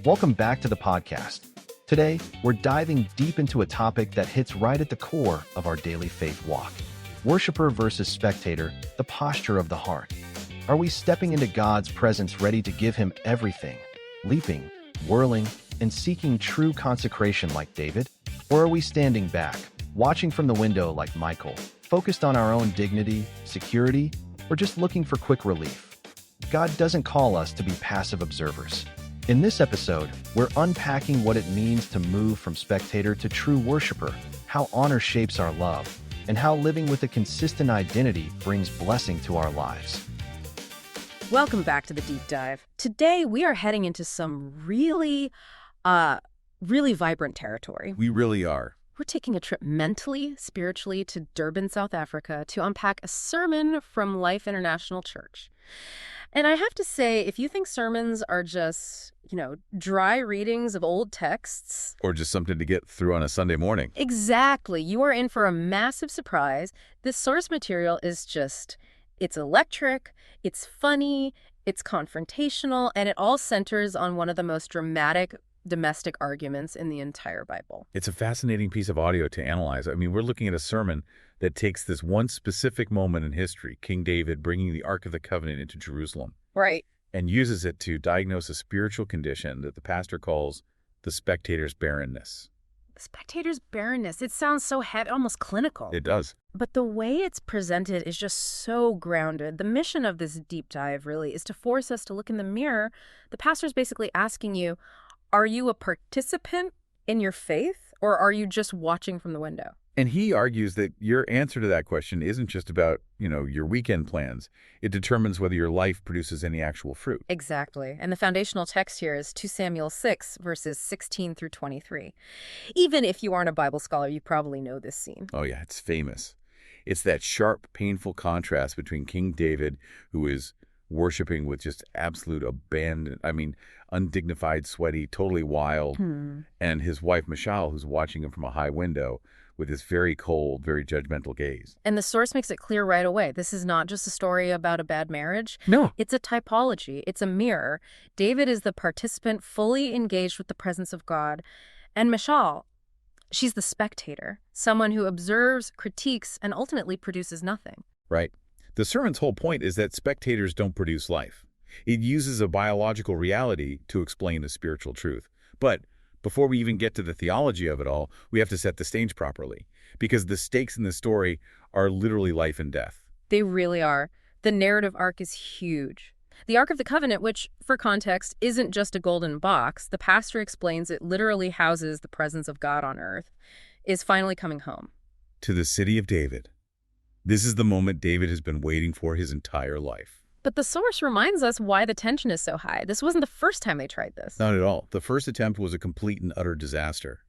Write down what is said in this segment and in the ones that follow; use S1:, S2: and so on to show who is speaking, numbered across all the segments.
S1: Welcome back to the podcast. Today, we're diving deep into a topic that hits right at the core of our daily faith walk. Worshipper versus spectator, the posture of the heart. Are we stepping into God's presence ready to give him everything, leaping, whirling, and seeking true consecration like David? Or are we standing back, watching from the window like Michal, focused on our own dignity, security, or just looking for quick relief? God doesn't call us to be passive observers. In this episode, we're unpacking what it means to move from spectator to true worshiper, how honor shapes our love, and how living with a consistent identity brings blessing to our lives.
S2: Welcome back to the Deep Dive. Today, we are heading into some really vibrant territory.
S3: We really are.
S2: We're taking a trip mentally, spiritually to Durban, South Africa to unpack a sermon from Life International Church. And I have to say, if you think sermons are just, dry readings of old texts...
S3: Or just something to get through on a Sunday morning.
S2: Exactly. You are in for a massive surprise. This source material is it's electric, it's funny, it's confrontational, and it all centers on one of the most dramatic domestic arguments in the entire Bible.
S3: It's a fascinating piece of audio to analyze. I mean, we're looking at a sermon that takes this one specific moment in history, King David bringing the Ark of the Covenant into Jerusalem.
S2: Right.
S3: And uses it to diagnose a spiritual condition that the pastor calls the spectator's barrenness.
S2: The spectator's barrenness. It sounds so heavy, almost clinical.
S3: It does.
S2: But the way it's presented is just so grounded. The mission of this deep dive really is to force us to look in the mirror. The pastor's basically asking you, are you a participant in your faith, or are you just watching from the window?
S3: And he argues that your answer to that question isn't just about, your weekend plans. It determines whether your life produces any actual fruit.
S2: Exactly. And the foundational text here is 2 Samuel 6, verses 16 through 23. Even if you aren't a Bible scholar, you probably know this scene.
S3: Oh, yeah, it's famous. It's that sharp, painful contrast between King David, who is worshiping with just absolute abandon, undignified, sweaty, totally wild, and his wife, Michal, who's watching him from a high window with this very cold, very judgmental gaze.
S2: And the source makes it clear right away. This is not just a story about a bad marriage.
S3: No.
S2: It's a typology. It's a mirror. David is the participant fully engaged with the presence of God. And Michal, she's the spectator, someone who observes, critiques, and ultimately produces nothing.
S3: Right. The sermon's whole point is that spectators don't produce life. It uses a biological reality to explain a spiritual truth. But before we even get to the theology of it all, we have to set the stage properly, because the stakes in the story are literally life and death.
S2: They really are. The narrative arc is huge. The Ark of the Covenant, which, for context, isn't just a golden box, the pastor explains it literally houses the presence of God on earth, is finally coming home.
S3: To the city of David. This is the moment David has been waiting for his entire life.
S2: But the source reminds us why the tension is so high. This wasn't the first time they tried this.
S3: Not at all. The first attempt was a complete and utter disaster.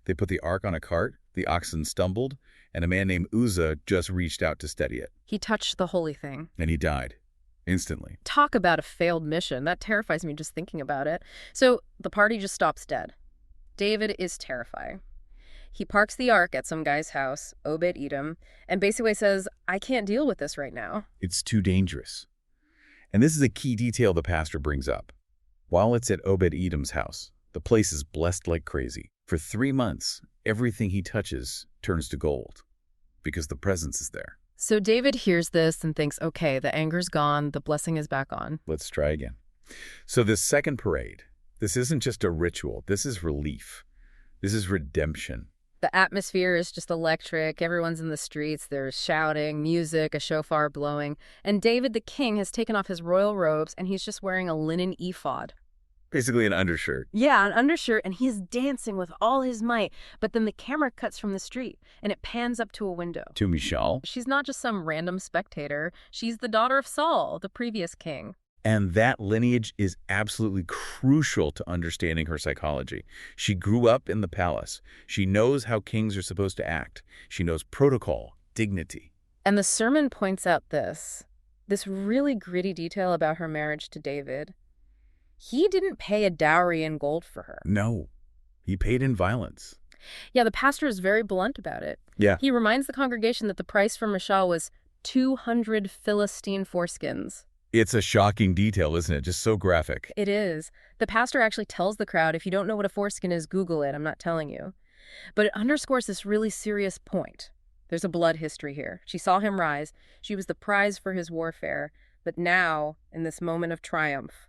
S3: They put the ark on a cart, the oxen stumbled, and a man named Uzzah just reached out to steady it.
S2: He touched the holy thing.
S3: And he died. Instantly.
S2: Talk about a failed mission. That terrifies me just thinking about it. So the party just stops dead. David is terrified. He parks the ark at some guy's house, Obed-Edom, and basically says, I can't deal with this right now.
S3: It's too dangerous. And this is a key detail the pastor brings up. While it's at Obed-Edom's house, the place is blessed like crazy. For 3 months, everything he touches turns to gold, because the presence is there.
S2: So David hears this and thinks, okay, the anger's gone, the blessing is back on.
S3: Let's try again. So this second parade, this isn't just a ritual. This is relief. This is redemption.
S2: The atmosphere is just electric. Everyone's in the streets. There's shouting, music, a shofar blowing. And David the king has taken off his royal robes, and he's just wearing a linen ephod.
S3: Basically an undershirt.
S2: Yeah, an undershirt, and he's dancing with all his might. But then the camera cuts from the street, and it pans up to a window.
S3: To Michal.
S2: She's not just some random spectator. She's the daughter of Saul, the previous king.
S3: And that lineage is absolutely crucial to understanding her psychology. She grew up in the palace. She knows how kings are supposed to act. She knows protocol, dignity.
S2: And the sermon points out this really gritty detail about her marriage to David. He didn't pay a dowry in gold for her.
S3: No, he paid in violence.
S2: Yeah, the pastor is very blunt about it.
S3: Yeah.
S2: He reminds the congregation that the price for Michal was 200 Philistine foreskins.
S3: It's a shocking detail, isn't it? Just so graphic.
S2: It is. The pastor actually tells the crowd, if you don't know what a foreskin is, Google it. I'm not telling you. But it underscores this really serious point. There's a blood history here. She saw him rise. She was the prize for his warfare. But now, in this moment of triumph,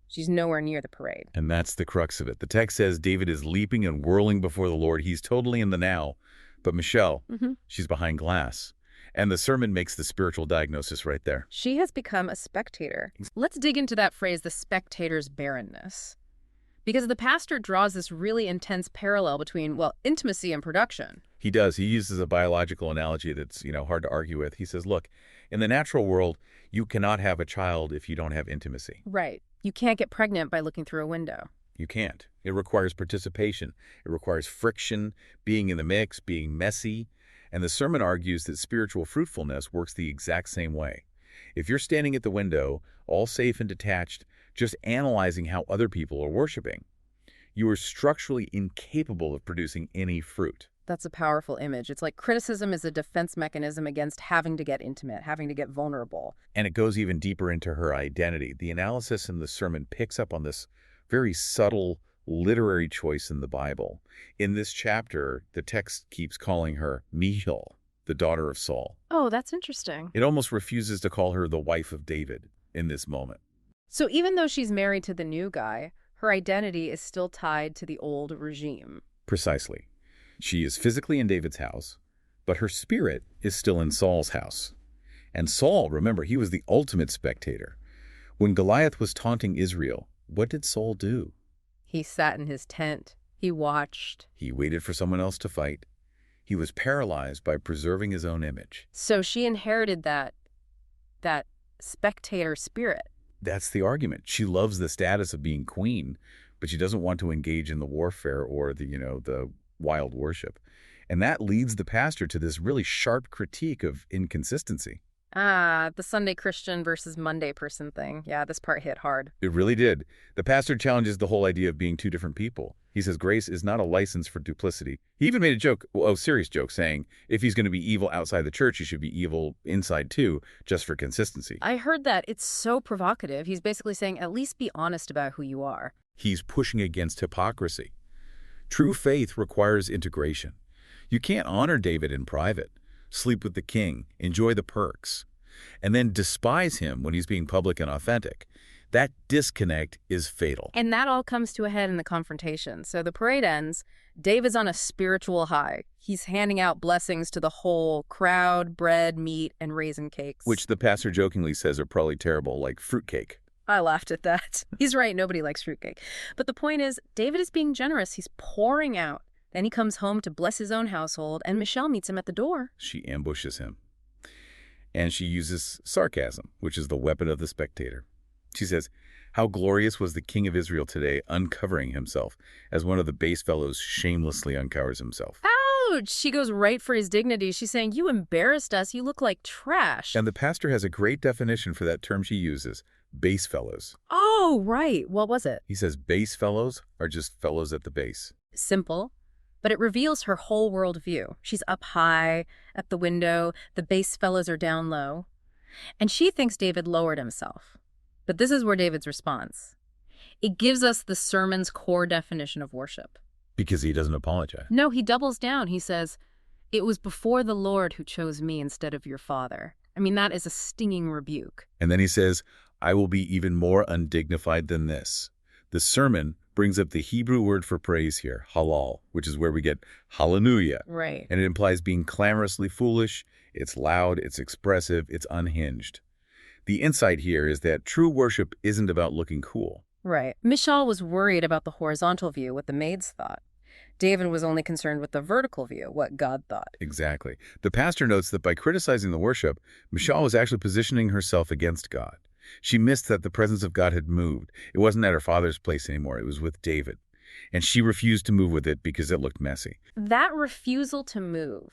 S2: she's nowhere near the parade.
S3: And that's the crux of it. The text says David is leaping and whirling before the Lord. He's totally in the now. But Michal, she's behind glass. And the sermon makes the spiritual diagnosis right there.
S2: She has become a spectator. Let's dig into that phrase, the spectator's barrenness. Because the pastor draws this really intense parallel between, well, intimacy and production.
S3: He does. He uses a biological analogy that's, hard to argue with. He says, look, in the natural world, you cannot have a child if you don't have intimacy.
S2: Right. You can't get pregnant by looking through a window.
S3: You can't. It requires participation. It requires friction, being in the mix, being messy. And the sermon argues that spiritual fruitfulness works the exact same way. If you're standing at the window, all safe and detached, just analyzing how other people are worshiping, you are structurally incapable of producing any fruit.
S2: That's a powerful image. It's like criticism is a defense mechanism against having to get intimate, having to get vulnerable.
S3: And it goes even deeper into her identity. The analysis in the sermon picks up on this very subtle literary choice in the Bible. In this chapter, the text keeps calling her Michal, the daughter of Saul.
S2: Oh, that's interesting.
S3: It almost refuses to call her the wife of David in this moment.
S2: So even though she's married to the new guy, her identity is still tied to the old regime.
S3: Precisely. She is physically in David's house, but her spirit is still in Saul's house. And Saul, remember, he was the ultimate spectator. When Goliath was taunting Israel, what did Saul do?
S2: He sat in his tent. He watched.
S3: He waited for someone else to fight. He was paralyzed by preserving his own image.
S2: So she inherited that spectator spirit.
S3: That's the argument. She loves the status of being queen, but she doesn't want to engage in the warfare or the wild worship. And that leads the pastor to this really sharp critique of inconsistency.
S2: Ah, the Sunday Christian versus Monday person thing. Yeah, this part hit hard.
S3: It really did. The pastor challenges the whole idea of being two different people. He says grace is not a license for duplicity. He even made a joke, a serious joke, saying if he's going to be evil outside the church, he should be evil inside too, just for consistency.
S2: I heard that. It's so provocative. He's basically saying at least be honest about who you are.
S3: He's pushing against hypocrisy. True faith requires integration. You can't honor David in private, sleep with the king, enjoy the perks, and then despise him when he's being public and authentic. That disconnect is fatal.
S2: And that all comes to a head in the confrontation. So the parade ends. David's on a spiritual high. He's handing out blessings to the whole crowd, bread, meat, and raisin cakes.
S3: Which the pastor jokingly says are probably terrible, like fruitcake.
S2: I laughed at that. He's right. Nobody likes fruitcake. But the point is, David is being generous. He's pouring out. Then he comes home to bless his own household, and Michal meets him at the door.
S3: She ambushes him. And she uses sarcasm, which is the weapon of the spectator. She says, "How glorious was the king of Israel today, uncovering himself," as one of the base fellows shamelessly uncovers himself.
S2: Ouch! She goes right for his dignity. She's saying, you embarrassed us. You look like trash.
S3: And the pastor has a great definition for that term she uses, base fellows.
S2: Oh, right. What was it?
S3: He says base fellows are just fellows at the base.
S2: Simple, but it reveals her whole worldview. She's up high, at the window. The base fellows are down low. And she thinks David lowered himself. But this is where David's response. It gives us the sermon's core definition of worship.
S3: Because he doesn't apologize.
S2: No, he doubles down. He says, "It was before the Lord who chose me instead of your father." I mean, that is a stinging rebuke.
S3: And then he says, "I will be even more undignified than this." The sermon brings up the Hebrew word for praise here, halal, which is where we get hallelujah.
S2: Right.
S3: And it implies being clamorously foolish. It's loud, it's expressive, it's unhinged. The insight here is that true worship isn't about looking cool.
S2: Right. Michal was worried about the horizontal view, what the maids thought. David was only concerned with the vertical view, what God thought.
S3: Exactly. The pastor notes that by criticizing the worship, Michal was actually positioning herself against God. She missed that the presence of God had moved. It wasn't at her father's place anymore. It was with David. And she refused to move with it because it looked messy.
S2: That refusal to move,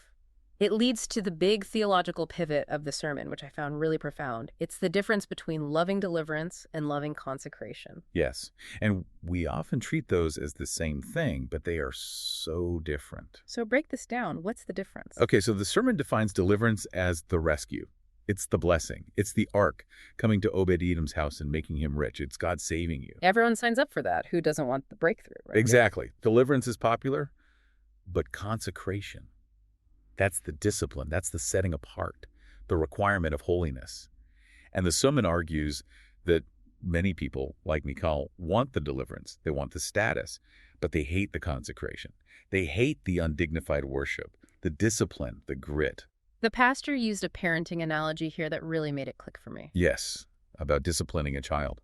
S2: it leads to the big theological pivot of the sermon, which I found really profound. It's the difference between loving deliverance and loving consecration.
S3: Yes. And we often treat those as the same thing, but they are so different.
S2: So break this down. What's the difference?
S3: Okay, so the sermon defines deliverance as the rescue. It's the blessing. It's the ark coming to Obed-Edom's house and making him rich. It's God saving you.
S2: Everyone signs up for that. Who doesn't want the breakthrough, right?
S3: Exactly. Deliverance is popular, but consecration, that's the discipline. That's the setting apart, the requirement of holiness. And the sermon argues that many people, like Michal, want the deliverance. They want the status, but they hate the consecration. They hate the undignified worship, the discipline, the grit.
S2: The pastor used a parenting analogy here that really made it click for me.
S3: Yes, about disciplining a child.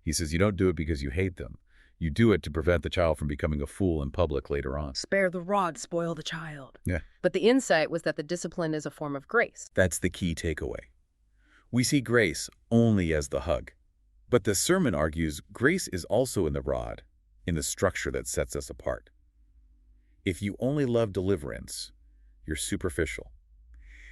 S3: He says you don't do it because you hate them. You do it to prevent the child from becoming a fool in public later on.
S2: Spare the rod, spoil the child.
S3: Yeah.
S2: But the insight was that the discipline is a form of grace.
S3: That's the key takeaway. We see grace only as the hug. But the sermon argues grace is also in the rod, in the structure that sets us apart. If you only love deliverance, you're superficial.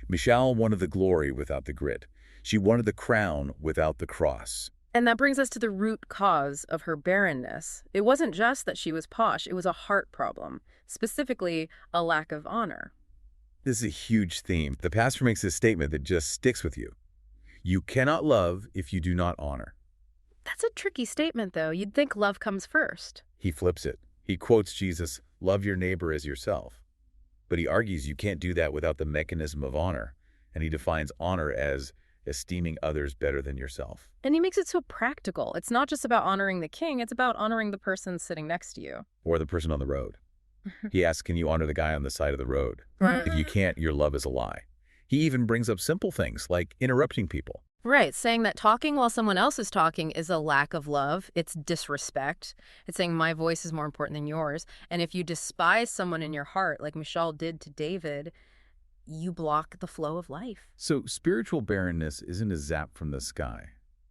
S3: Michal wanted the glory without the grit. She wanted the crown without the cross.
S2: And that brings us to the root cause of her barrenness. It wasn't just that she was posh, it was a heart problem, specifically a lack of honor.
S3: This is a huge theme. The pastor makes this statement that just sticks with you. You cannot love if you do not honor.
S2: That's a tricky statement, though. You'd think love comes first.
S3: He flips it. He quotes Jesus, "Love your neighbor as yourself." But he argues you can't do that without the mechanism of honor, and he defines honor as esteeming others better than yourself.
S2: And he makes it so practical. It's not just about honoring the king, it's about honoring the person sitting next to you.
S3: Or the person on the road. He asks, can you honor the guy on the side of the road? If you can't, your love is a lie. He even brings up simple things like interrupting people.
S2: Right, saying that talking while someone else is talking is a lack of love. It's disrespect. It's saying my voice is more important than yours. And if you despise someone in your heart, like Michal did to David, you block the flow of life.
S3: So spiritual barrenness isn't a zap from the sky.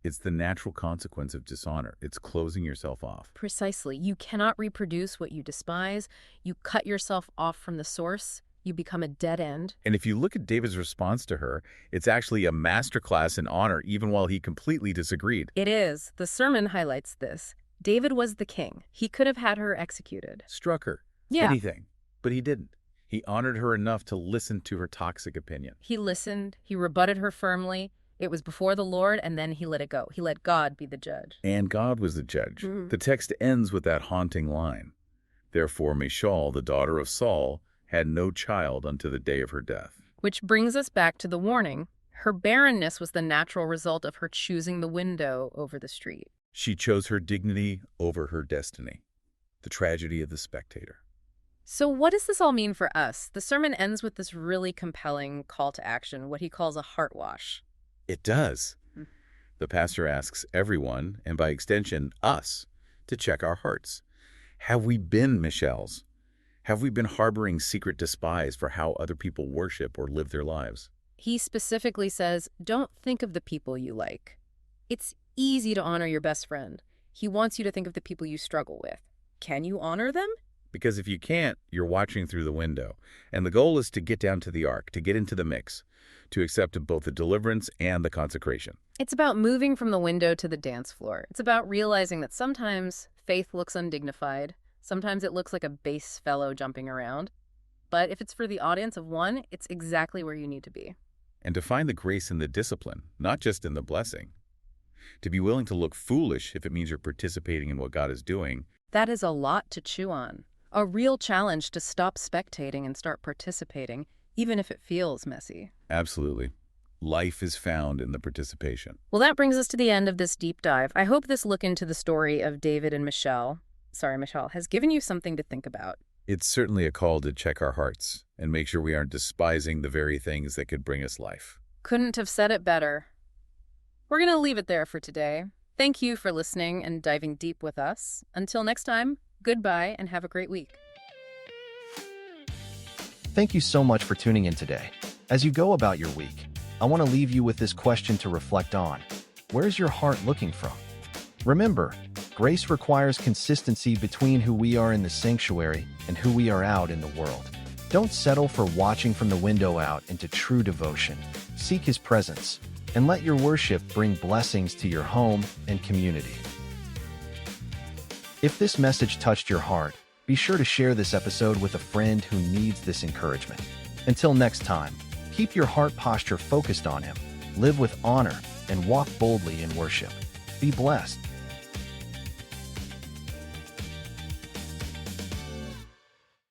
S3: It's the natural consequence of dishonor. It's closing yourself off.
S2: Precisely. You cannot reproduce what you despise. You cut yourself off from the source. You become a dead end.
S3: And if you look at David's response to her, it's actually a masterclass in honor, even while he completely disagreed.
S2: It is. The sermon highlights this. David was the king. He could have had her executed.
S3: Struck her.
S2: Yeah.
S3: Anything. But he didn't. He honored her enough to listen to her toxic opinion.
S2: He listened. He rebutted her firmly. It was before the Lord, and then he let it go. He let God be the judge.
S3: And God was the judge. The text ends with that haunting line. Therefore, Michal, the daughter of Saul, had no child unto the day of her death.
S2: Which brings us back to the warning. Her barrenness was the natural result of her choosing the window over the street.
S3: She chose her dignity over her destiny. The tragedy of the spectator.
S2: So what does this all mean for us? The sermon ends with this really compelling call to action, what he calls a heart wash.
S3: It does. The pastor asks everyone, and by extension, us, to check our hearts. Have we been Michal's? Have we been harboring secret despise for how other people worship or live their lives?
S2: He specifically says, don't think of the people you like. It's easy to honor your best friend. He wants you to think of the people you struggle with. Can you honor them?
S3: Because if you can't, you're watching through the window. And the goal is to get down to the ark, to get into the mix, to accept both the deliverance and the consecration.
S2: It's about moving from the window to the dance floor. It's about realizing that sometimes faith looks undignified. Sometimes it looks like a bass fellow jumping around. But if it's for the audience of one, it's exactly where you need to be.
S3: And to find the grace in the discipline, not just in the blessing. To be willing to look foolish if it means you're participating in what God is doing.
S2: That is a lot to chew on. A real challenge to stop spectating and start participating, even if it feels messy.
S3: Absolutely. Life is found in the participation.
S2: Well, that brings us to the end of this deep dive. I hope this look into the story of David and Michal, has given you something to think about.
S3: It's certainly a call to check our hearts and make sure we aren't despising the very things that could bring us life.
S2: Couldn't have said it better. We're going to leave it there for today. Thank you for listening and diving deep with us. Until next time, goodbye and have a great week.
S1: Thank you so much for tuning in today. As you go about your week, I want to leave you with this question to reflect on. Where's your heart looking from? Remember, grace requires consistency between who we are in the sanctuary and who we are out in the world. Don't settle for watching from the window out into true devotion. Seek His presence, and let your worship bring blessings to your home and community. If this message touched your heart, be sure to share this episode with a friend who needs this encouragement. Until next time, keep your heart posture focused on Him. live with honor, and walk boldly in worship. Be blessed.